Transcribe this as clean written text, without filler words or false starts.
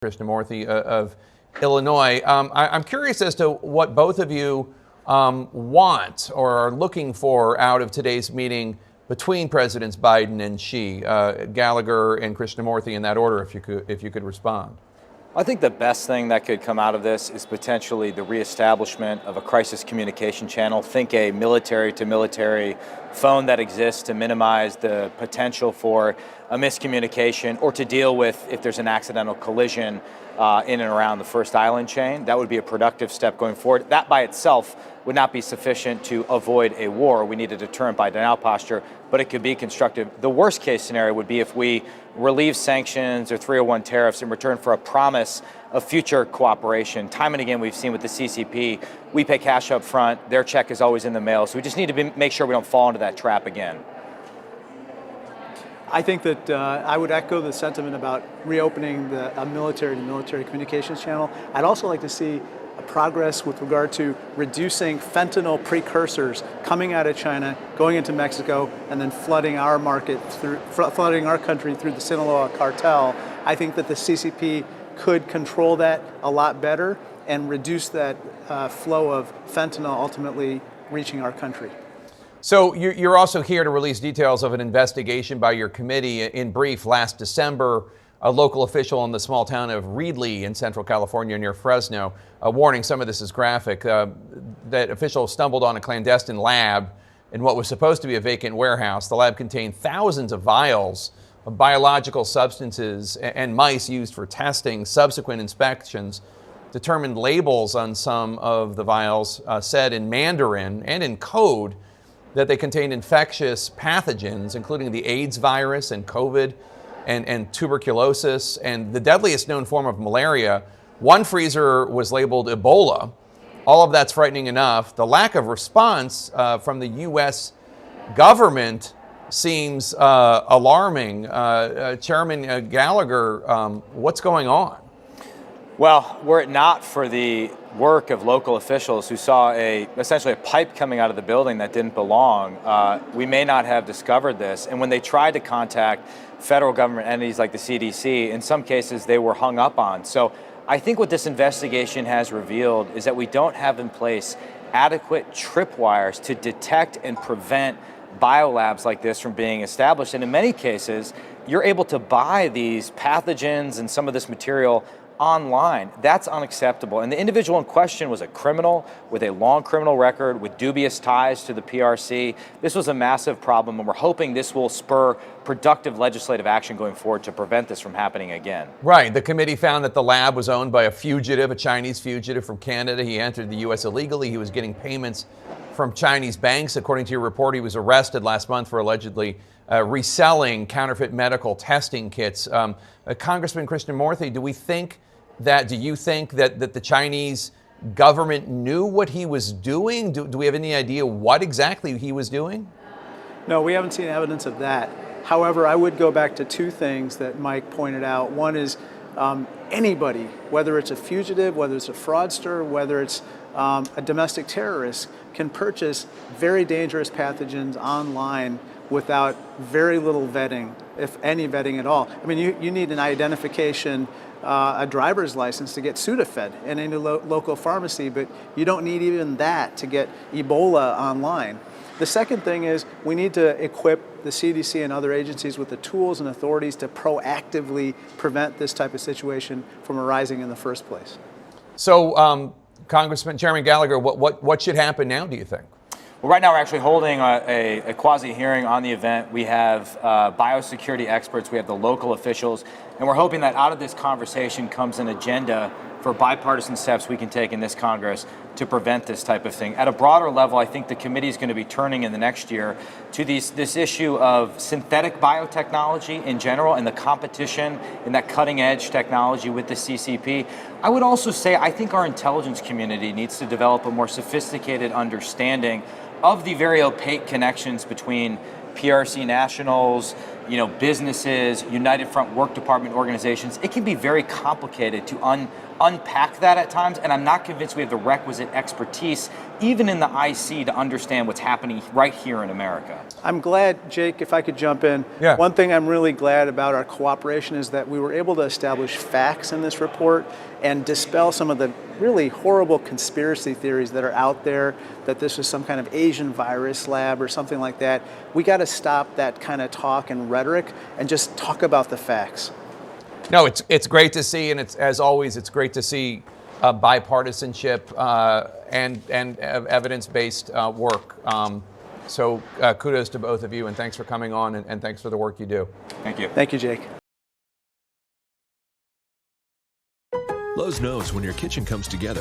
Krishnamoorthi of Illinois. I'm curious as to what both of you want or are looking for out of today's meeting between Presidents Biden and Xi. Gallagher and Krishnamoorthi in that order, if you could respond. I think the best thing that could come out of this is potentially the reestablishment of a crisis communication channel. Think a military-to-military phone that exists to minimize the potential for a miscommunication or to deal with if there's an accidental collision in and around the first island chain. That would be a productive step going forward. That by itself would not be sufficient to avoid a war. We need a deterrent by denial posture, but it could be constructive. The worst case scenario would be if we relieve sanctions or 301 tariffs in return for a promise of future cooperation. Time and again, we've seen with the CCP, we pay cash up front, their check is always in the mail, so we just need to make sure we don't fall into that trap again. I think that I would echo the sentiment about reopening a military-to-military communications channel. I'd also like to see progress with regard to reducing fentanyl precursors coming out of China, going into Mexico, and then flooding our market flooding our country through the Sinaloa cartel. I think that the CCP could control that a lot better and reduce that flow of fentanyl ultimately reaching our country. So you're also here to release details of an investigation by your committee. In brief, last December, a local official in the small town of Reedley in Central California near Fresno, warning some of this is graphic, that official stumbled on a clandestine lab in what was supposed to be a vacant warehouse. The lab contained thousands of vials of biological substances and mice used for testing. Subsequent inspections determined labels on some of the vials said in Mandarin and in code that they contained infectious pathogens, including the AIDS virus and COVID and tuberculosis and the deadliest known form of malaria. One freezer was labeled Ebola. All of that's frightening enough. The lack of response from the U.S. government seems alarming. Chairman Gallagher, what's going on? Well, were it not for the work of local officials who saw essentially a pipe coming out of the building that didn't belong, we may not have discovered this. And when they tried to contact federal government entities like the CDC, in some cases they were hung up on. So I think what this investigation has revealed is that we don't have in place adequate tripwires to detect and prevent biolabs like this from being established. And in many cases, you're able to buy these pathogens and some of this material online. That's unacceptable. And the individual in question was a criminal with a long criminal record with dubious ties to the PRC. This was a massive problem, and we're hoping this will spur productive legislative action going forward to prevent this from happening again. Right. The committee found that the lab was owned by a fugitive, a Chinese fugitive from Canada. He entered the U.S. illegally. He was getting payments from Chinese banks. According to your report, he was arrested last month for allegedly reselling counterfeit medical testing kits. Congressman Krishnamoorthi, do you think that the Chinese government knew what he was doing? Do we have any idea what exactly he was doing? No, we haven't seen evidence of that. However, I would go back to two things that Mike pointed out. One is anybody, whether it's a fugitive, whether it's a fraudster, whether it's a domestic terrorist, can purchase very dangerous pathogens online without very little vetting, if any vetting at all. I mean, you need an identification, a driver's license to get Sudafed in any local pharmacy, but you don't need even that to get Ebola online. The second thing is we need to equip the CDC and other agencies with the tools and authorities to proactively prevent this type of situation from arising in the first place. So, Chairman Gallagher, what should happen now, do you think? Well, right now we're actually holding a quasi-hearing on the event. We have biosecurity experts, we have the local officials, and we're hoping that out of this conversation comes an agenda for bipartisan steps we can take in this Congress to prevent this type of thing. At a broader level, I think the committee is going to be turning in the next year to this issue of synthetic biotechnology in general and the competition in that cutting edge technology with the CCP. I would also say I think our intelligence community needs to develop a more sophisticated understanding of the very opaque connections between PRC nationals, businesses, United Front Work Department organizations. It can be very complicated to unpack that at times, and I'm not convinced we have the requisite expertise, even in the IC, to understand what's happening right here in America. I'm glad, Jake, if I could jump in. Yeah. One thing I'm really glad about our cooperation is that we were able to establish facts in this report and dispel some of the really horrible conspiracy theories that are out there, that this was some kind of Asian virus lab or something like that. We got to stop that kind of talk and rhetoric and just talk about the facts. No, it's great to see, and as always, it's great to see bipartisanship and evidence-based work. So kudos to both of you, and thanks for coming on, and thanks for the work you do. Thank you. Thank you, Jake. Lowe's knows when your kitchen comes together,